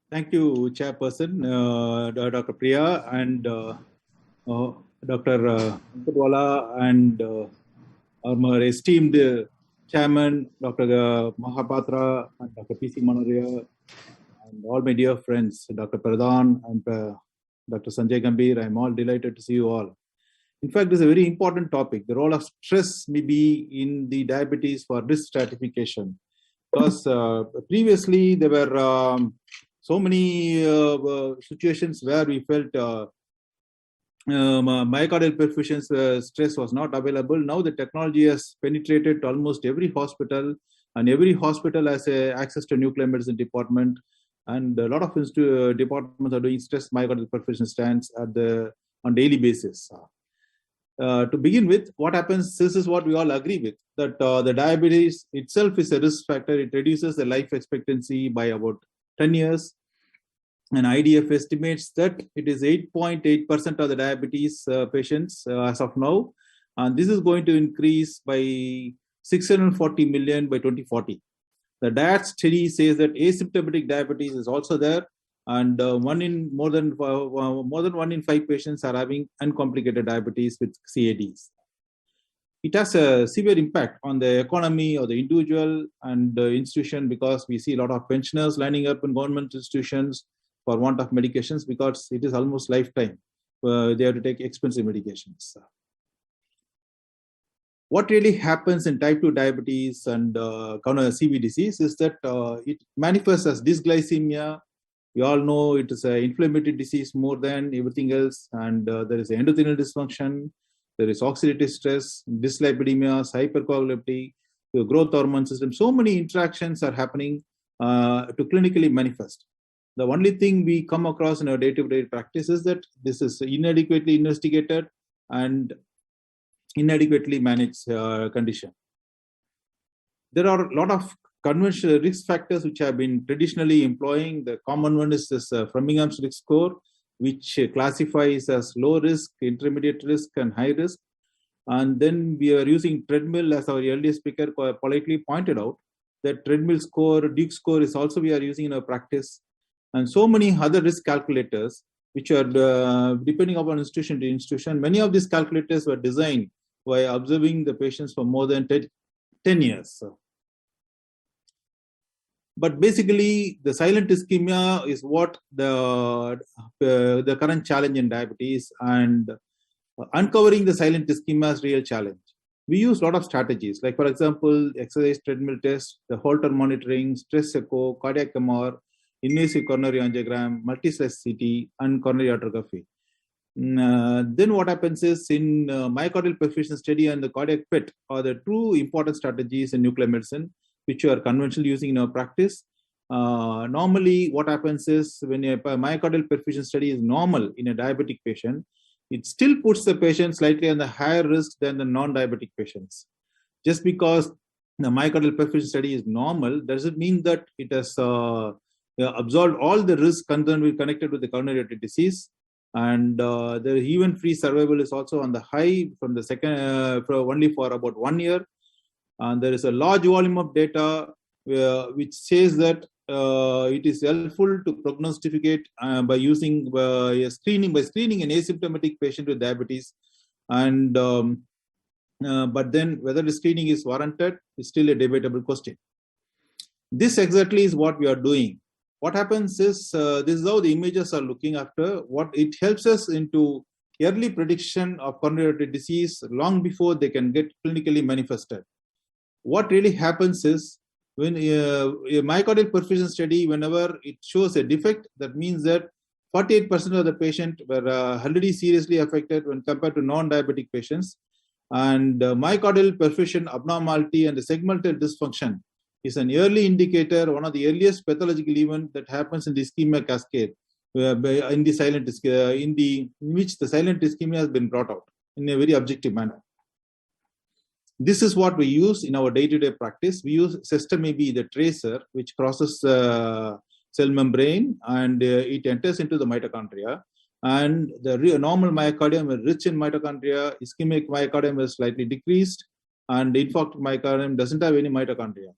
Thank you, Chairperson, Dr. Priya and Dr. Ankatwala and our esteemed Chairman, Dr. Mahapatra and Dr. P.C. Manoria, and all my dear friends, Dr. Pradhan and Dr. Sanjay Gambhir. I'm all delighted to see you all. In fact, this is a very important topic, the role of stress maybe in the diabetes for risk stratification. Because previously there were so many situations where we felt myocardial perfusion stress was not available. Now the technology has penetrated to almost every hospital, and every hospital has access to nuclear medicine department, and a lot of departments are doing stress myocardial perfusion scans on daily basis. To begin with, what happens, this is what we all agree with, that the diabetes itself is a risk factor. It reduces the life expectancy by about 10 years. And IDF estimates that it is 8.8% of the diabetes patients as of now. And this is going to increase by 640 million by 2040. The DAT study says that asymptomatic diabetes is also there, and more than 1 in 5 patients are having uncomplicated diabetes with CADs. It has a severe impact on the economy of the individual and the institution, because we see a lot of pensioners lining up in government institutions for want of medications, because it is almost lifetime. They have to take expensive medications. What really happens in type 2 diabetes and CV disease is that it manifests as dysglycemia. We all know it is an inflammatory disease more than everything else, and there is endothelial dysfunction, there is oxidative stress, dyslipidemia, hypercoagulability, the growth hormone system. So many interactions are happening to clinically manifest. The only thing we come across in our day-to-day practice is that this is inadequately investigated and inadequately managed condition. There are a lot of conventional risk factors which have been traditionally employing. The common one is this Framingham's risk score, which classifies as low risk, intermediate risk, and high risk. And then we are using treadmill, as our earlier speaker politely pointed out. That treadmill score, Duke score is also we are using in our practice. And so many other risk calculators, which are depending upon institution to institution. Many of these calculators were designed by observing the patients for more than 10 years. But basically, the silent ischemia is what the current challenge in diabetes, and uncovering the silent ischemia is real challenge. We use a lot of strategies, like for example, exercise treadmill test, the Holter monitoring, stress echo, cardiac MR, invasive coronary angiogram, multi-slice CT, and coronary arterography. Then what happens is, in myocardial perfusion study and the cardiac PET are the two important strategies in nuclear medicine, which you are conventionally using in our practice. Normally, what happens is, when a myocardial perfusion study is normal in a diabetic patient, it still puts the patient slightly on the higher risk than the non-diabetic patients. Just because the myocardial perfusion study is normal, doesn't mean that it has absorbed all the risk connected with the coronary artery disease. And the event-free survival is also on the high from the second, only for about 1 year. And there is a large volume of data which says that it is helpful to prognosticate by using screening an asymptomatic patient with diabetes. And but then whether the screening is warranted is still a debatable question. This exactly is what we are doing. What happens is, this is how the images are looking after. What it helps us into early prediction of coronary artery disease long before they can get clinically manifested. What really happens is, when a myocardial perfusion study, whenever it shows a defect, that means that 48% of the patient were already seriously affected when compared to non-diabetic patients. And myocardial perfusion abnormality and the segmental dysfunction is an early indicator, one of the earliest pathological events that happens in the ischemia cascade, in the silent in which the silent ischemia has been brought out in a very objective manner. This is what we use in our day-to-day practice. We use MIBI, the tracer, which crosses cell membrane, and it enters into the mitochondria. And the normal myocardium is rich in mitochondria. Ischemic myocardium is slightly decreased, and the infarcted myocardium doesn't have any mitochondria.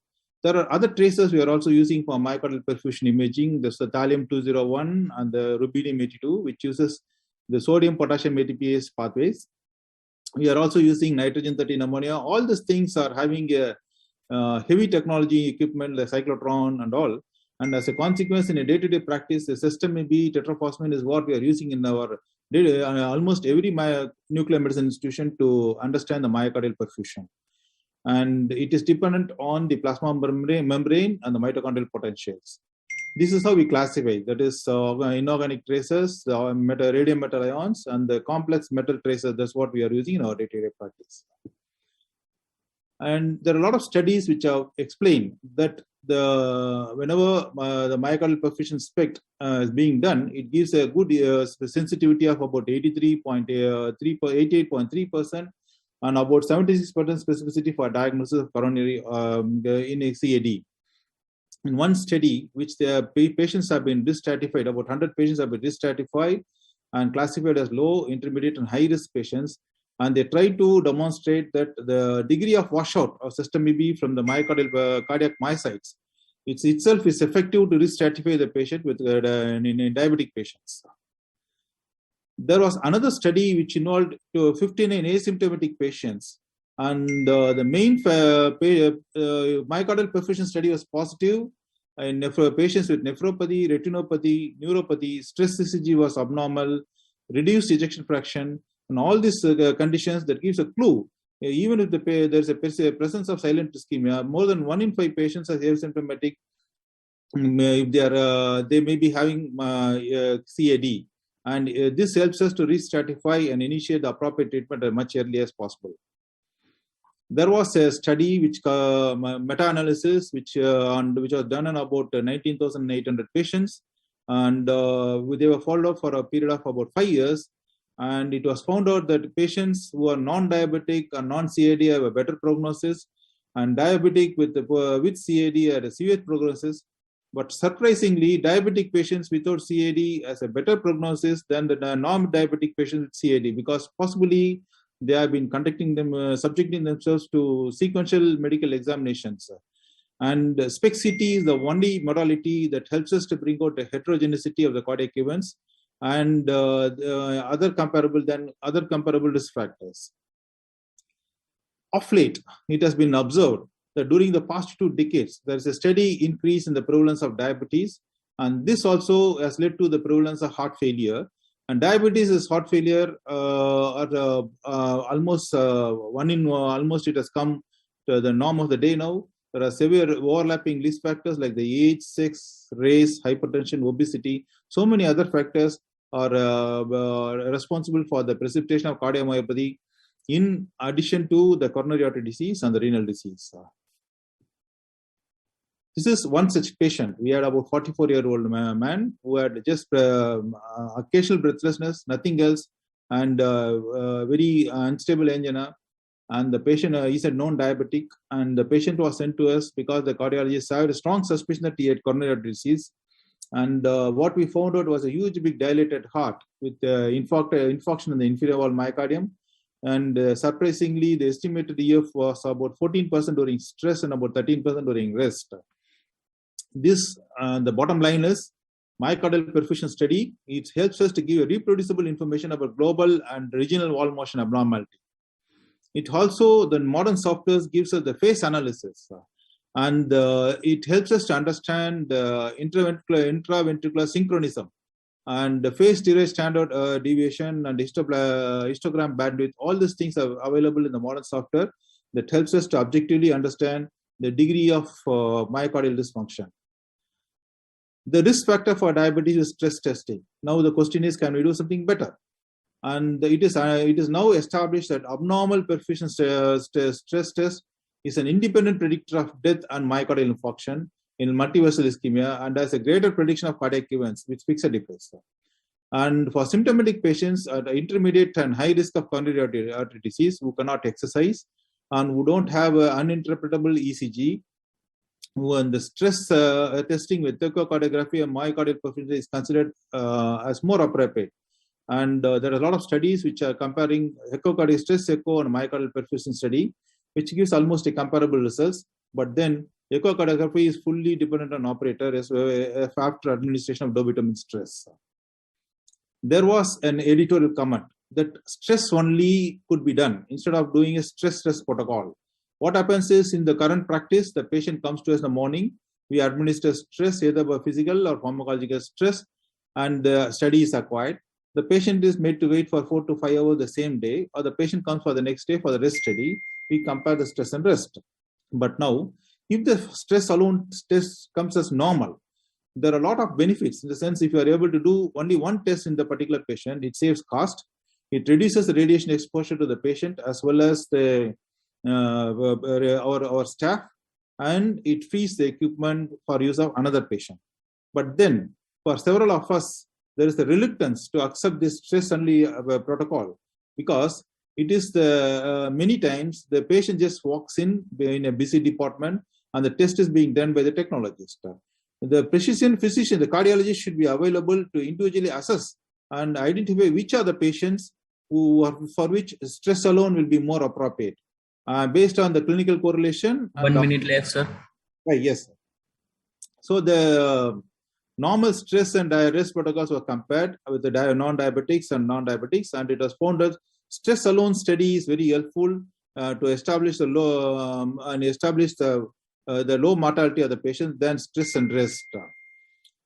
There are other tracers we are also using for myocardial perfusion imaging. There's the thallium-201 and the rubidium-82, which uses the sodium-potassium ATPase pathways. We are also using nitrogen-13 ammonia. All these things are having a heavy technology equipment like cyclotron and all. And as a consequence, in a day-to-day practice, the system MIBI tetraphosphate is what we are using in our almost every nuclear medicine institution to understand the myocardial perfusion. And it is dependent on the plasma membrane and the mitochondrial potentials. This is how we classify. That is inorganic tracers, radium metal ions, and the complex metal tracers. That's what we are using in our day-to-day practice. And there are a lot of studies which have explained that whenever the myocardial perfusion SPECT is being done, it gives a good sensitivity of about 88.3% and about 76% specificity for diagnosis of coronary in CAD. In one study, which the patients have been disstratified, about 100 patients have been disstratified and classified as low, intermediate, and high-risk patients. And they try to demonstrate that the degree of washout of system MIBI from the myocardial cardiac myocytes itself is effective to restratify the patient with in diabetic patients. There was another study which involved 59 asymptomatic patients, and the main myocardial perfusion study was positive in patients with nephropathy, retinopathy, neuropathy. Stress ECG was abnormal, reduced ejection fraction, and all these conditions that gives a clue. Even if there's a presence of silent ischemia, more than 1 in 5 patients are asymptomatic. If they may be having CAD, and this helps us to restratify and initiate the appropriate treatment as much early as possible. There was a study which meta-analysis which was done on about 19,800 patients, and they were followed up for a period of about 5 years. And it was found out that patients who are non-diabetic or non-CAD have a better prognosis, and diabetic with CAD had a severe prognosis. But surprisingly, diabetic patients without CAD has a better prognosis than the non-diabetic patients with CAD, because possibly they have been subjecting themselves to sequential medical examinations. And SPECT-CT is the only modality that helps us to bring out the heterogeneity of the cardiac events and other comparable risk factors. Of late, it has been observed that during the past 2 decades, there is a steady increase in the prevalence of diabetes, and this also has led to the prevalence of heart failure. And diabetes is heart failure almost it has come to the norm of the day now. There are severe overlapping risk factors like the age, sex, race, hypertension, obesity. So many other factors are responsible for the precipitation of cardiomyopathy, in addition to the coronary artery disease and the renal disease. This is one such patient. We had about 44-year-old man who had just occasional breathlessness, nothing else, and very unstable angina. And the patient is a known diabetic, and the patient was sent to us because the cardiologist had a strong suspicion that he had coronary artery disease. And what we found out was a huge, big dilated heart with infarction in the inferior wall myocardium. And surprisingly, the estimated EF was about 14% during stress and about 13% during rest. This, the bottom line is, myocardial perfusion study, it helps us to give a reproducible information about global and regional wall motion abnormality. It also, the modern software gives us the phase analysis, and it helps us to understand the intraventricular synchronism and the phase derived standard deviation and histogram bandwidth. All these things are available in the modern software that helps us to objectively understand the degree of myocardial dysfunction. The risk factor for diabetes is stress testing. Now the question is, can we do something better? And it is now established that abnormal perfusion stress test is an independent predictor of death and myocardial infarction in multivessel ischemia, and has a greater prediction of cardiac events with fixed effects. And for symptomatic patients at intermediate and high risk of coronary artery disease who cannot exercise and who don't have an uninterpretable ECG, when the stress testing with echocardiography and myocardial perfusion is considered as more appropriate. And there are a lot of studies which are comparing echocardiography stress echo and myocardial perfusion study, which gives almost a comparable results. But then Echocardiography is fully dependent on operator after administration of dovitamin stress. There was an editorial comment that stress only could be done instead of doing a stress test protocol. What happens is, in the current practice, the patient comes to us in the morning, we administer stress either by physical or pharmacological stress, and the study is acquired. The patient is made to wait for 4 to 5 hours the same day, or the patient comes for the next day for the rest study. We compare the stress and rest. But now, if the stress alone test comes as normal, there are a lot of benefits in the sense if you are able to do only one test in the particular patient, it saves cost, it reduces the radiation exposure to the patient as well as the our staff, and it frees the equipment for use of another patient. But then for several of us, there is a reluctance to accept this stress only protocol, because it is the many times the patient just walks in a busy department and the test is being done by the technologist. The precision physician, the cardiologist, should be available to individually assess and identify which are the patients for which stress alone will be more appropriate, based on the clinical correlation. 1 minute left, sir. Yes, sir. So the normal stress and rest protocols were compared with the non-diabetics and non-diabetics, and it was found that stress alone study is very helpful to establish the low the low mortality of the patient than stress and rest.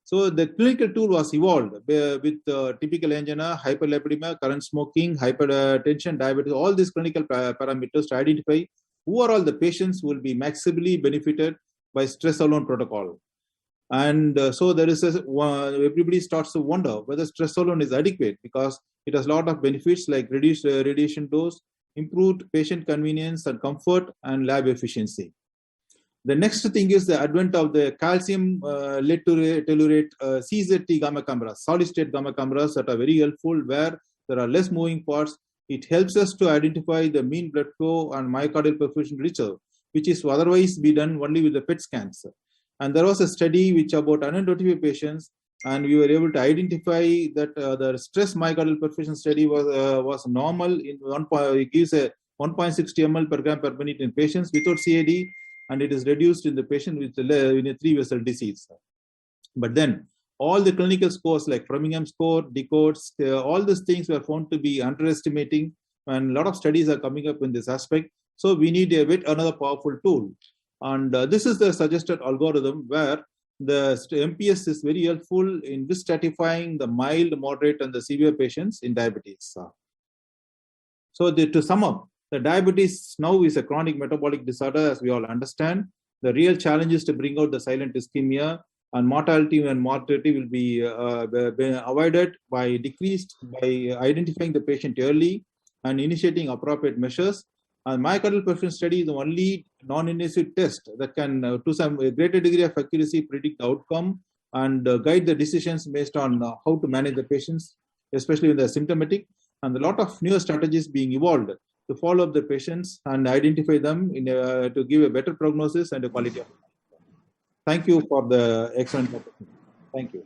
So the clinical tool was evolved with typical angina, hyperlipidemia, current smoking, hypertension, diabetes, all these clinical parameters to identify who are all the patients who will be maximally benefited by stress alone protocol. And so there is everybody starts to wonder whether stress alone is adequate, because it has a lot of benefits like reduced radiation dose, improved patient convenience and comfort, and lab efficiency. The next thing is the advent of the calcium lead to tellurate CZT gamma cameras, solid state gamma cameras, that are very helpful where there are less moving parts. It helps us to identify the mean blood flow and myocardial perfusion reserve, which is otherwise be done only with the PET scans. And there was a study which about 125 patients, and we were able to identify that the stress myocardial perfusion study was normal in it gives a 1.60 ml per gram per minute in patients without CAD, and it is reduced in the patient with a 3-vessel disease. But then all the clinical scores like Framingham score, decodes, all these things were found to be underestimating, and a lot of studies are coming up in this aspect. So we need another powerful tool. And this is the suggested algorithm where the MPS is very helpful in stratifying the mild, moderate, and the severe patients in diabetes. So to sum up, the diabetes now is a chronic metabolic disorder, as we all understand. The real challenge is to bring out the silent ischemia, and mortality and morbidity will be avoided by identifying the patient early and initiating appropriate measures. And myocardial perfusion study is the only non-invasive test that can, to some greater degree of accuracy, predict the outcome and guide the decisions based on how to manage the patients, especially when they're symptomatic. And a lot of newer strategies being evolved to follow up the patients and identify them to give a better prognosis and a quality of life. Thank you for the excellent opportunity. Thank you.